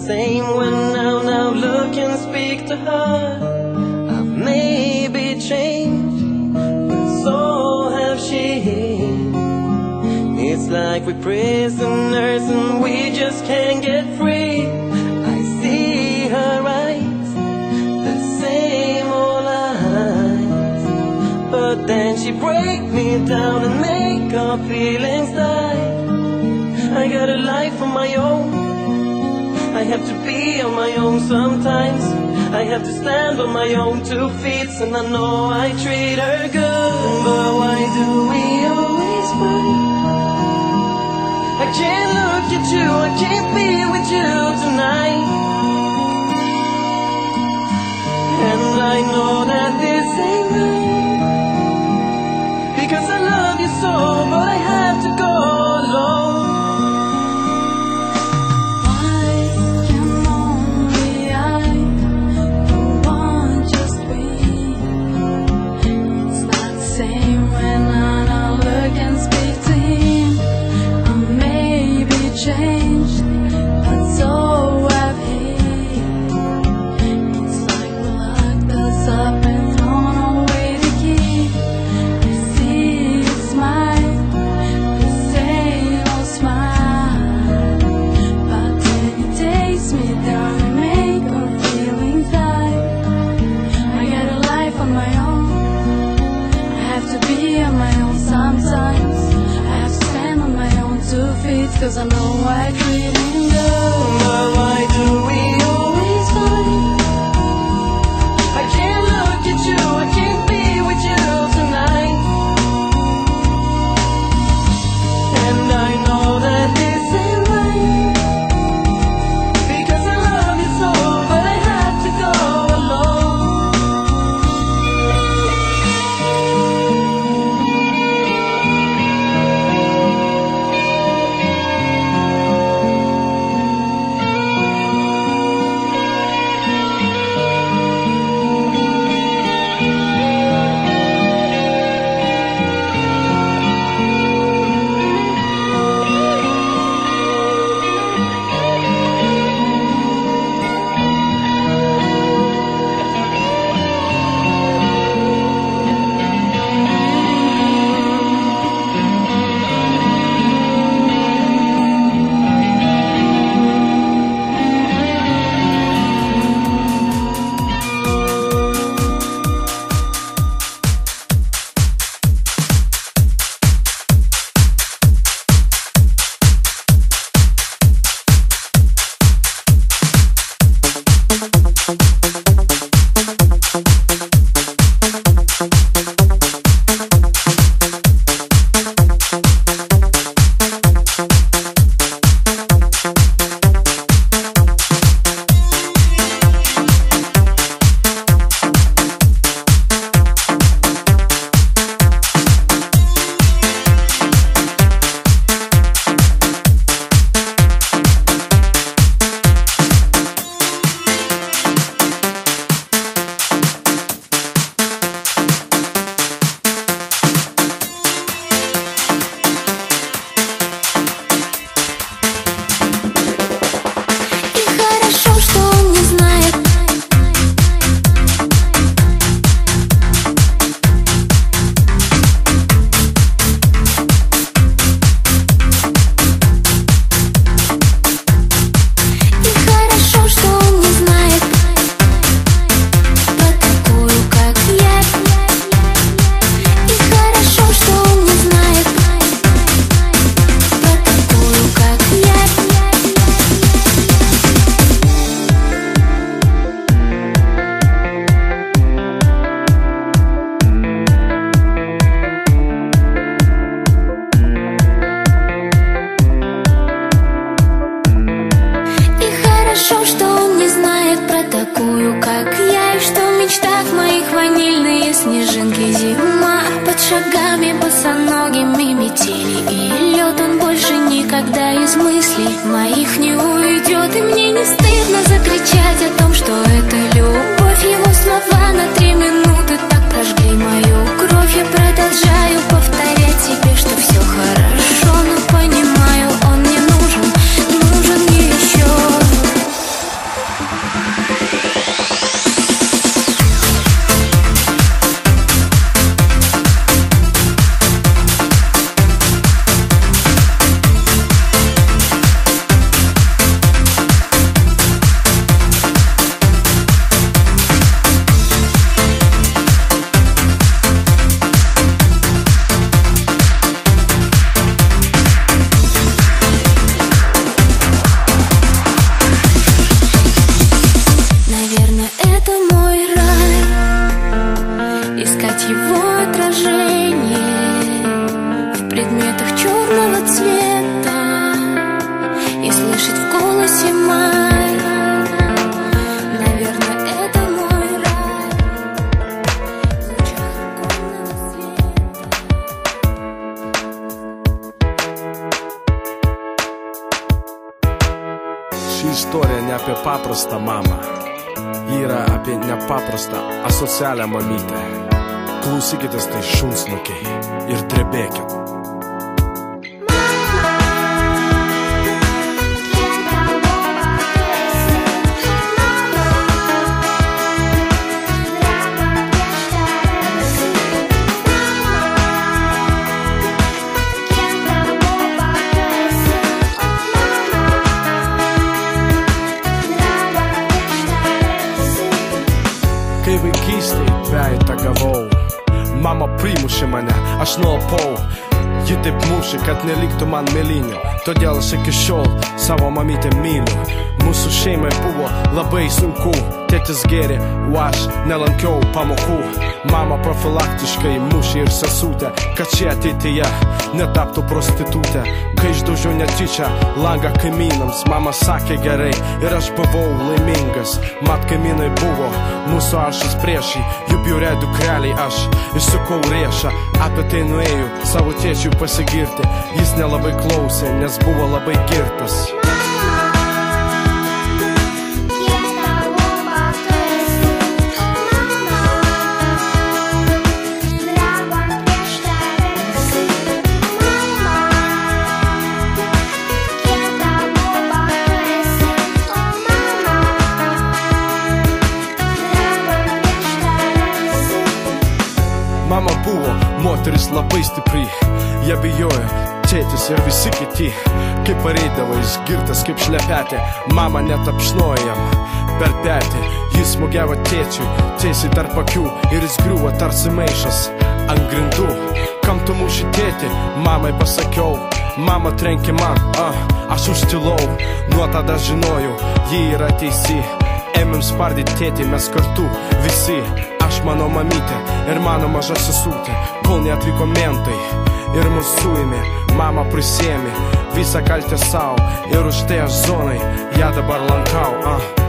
same when now look and speak to her. I've maybe changed, but so have she. It's like we're prisoners and we just can't get free. I see her eyes, the same old eyes, but then she break me down and make our feelings die. I got a life of my own, I have to be on my own sometimes. I have to stand on my own 2 feet, and I know I treat her good, but why do we always fight? I can't look at you, I can't be with you tonight. And I know that this ain't right, because I love you so, but I have to go alone. Changed, but so have he. It's like we locked us up and thrown away the key. I see you smile, the same old smile, but then it takes me down and make our feelings die. I got a life on my own, I have to be on my own sometimes. I have to stand on my own 2 feet, 'cause I know I treat him good. But why do we always fight? I can't look at you, I can't be with you tonight. And I know that this ain't right, because I love you so, but I have to go alone. никогда из мыслей моих не уйдет. И мне не стыдно закричать о том, что это любовь. Его слова на 3 минуты так прожгли мою кровь. Я продолжаю повторять себе, что все хорошо, но понимаю, он не нужен, нужен еще. отражение в предметах черного цвета и слышать в голосе май. Наверное, это мой рай в лучах оконного света. Ši istorija ne apie paprastą mamą, ji yra apie nepaprastą asocialią mamytę. Klausykitės tai šunsnukiai ir drebėkit. Kai vaikystėj veitą gavau, mama primušė mane, aš nualpau. Ji taip mušė, kad neliktų man mėlynių, todėl aš iki šiol savo mamytę myliu. Mūsų šeimai buvo labai sunku, tėtis gėrė, o aš nelankiau pamokų. Mama profilaktiškai mušė ir sesutę, kad ši ateityje netaptų prostitutę. Kai išdaužiau netyčia langą kaimynams, mama sakė gerai ir aš buvau laimingas. Mat kaimynai buvo mūsų aršas priešai, jų biure dukreliai aš išsukau riešą. Apie tai nuėjau savo tėčiui pasigirti, jis nelabai klausė, nes buvo labai girtas. Mama buvo moteris labai stipri, jie bijojo tėtis ir visi kiti. Kai pareidavo jis girtas kaip šlepetė, mama netapšnojo jam per petį. Jis smūgiavo tėčiui tiesiai tarp akių ir jis griuvo tarsi maišas ant grindų. Kam tu muši tėtį, mamai pasakiau, mama trenkė man, aš užtilau. Nuo tada žinojau, ji yra teisi. Ėmėm spardyti tėtį mes kartu visi. Aš mano mamytė ir mano maža sesutė, kol neatvyko mentai ir mus suėmė. Mama prisėmė visą kaltę savo ir už tai aš zonai ją dabar lankau.